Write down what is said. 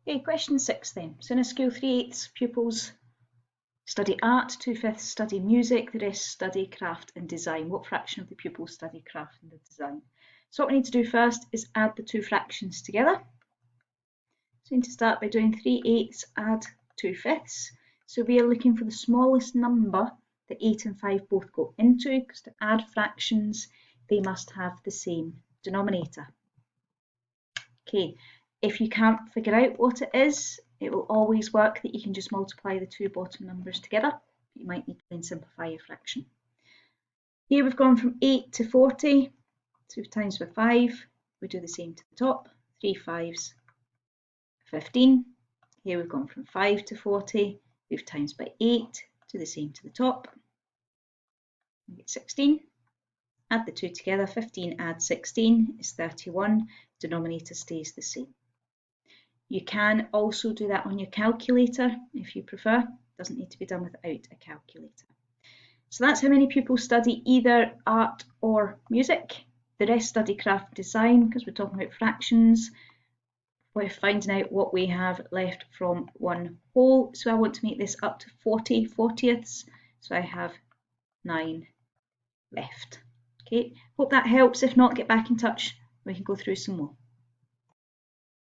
Okay, question 6 then. So in a school, 3/8 pupils study art, 2/5 study music, the rest study craft and design. What fraction of the pupils study craft and design? So what we need to do first is add the two fractions together. So we need to start by doing 3/8 add 2/5. So we are looking for the smallest number that 8 and 5 both go into, because to add fractions, they must have the same denominator. Okay, if you can't figure out what it is, it will always work that you can just multiply the two bottom numbers together. You might need to then simplify your fraction. Here we've gone from 8 to 40, so we've times by 5. We do the same to the top, 3 5s, 15. Here we've gone from 5 to 40, we've times by 8, do the same to the top, we get 16. Add the two together, 15 add 16 is 31, denominator stays the same. You can also do that on your calculator if you prefer, it doesn't need to be done without a calculator. So that's how many pupils study either art or music. The rest study craft and design, because we're talking about fractions. We're finding out what we have left from one whole. So I want to make this up to 40 40ths. So I have 9 left. Okay, hope that helps. If not, get back in touch. We can go through some more.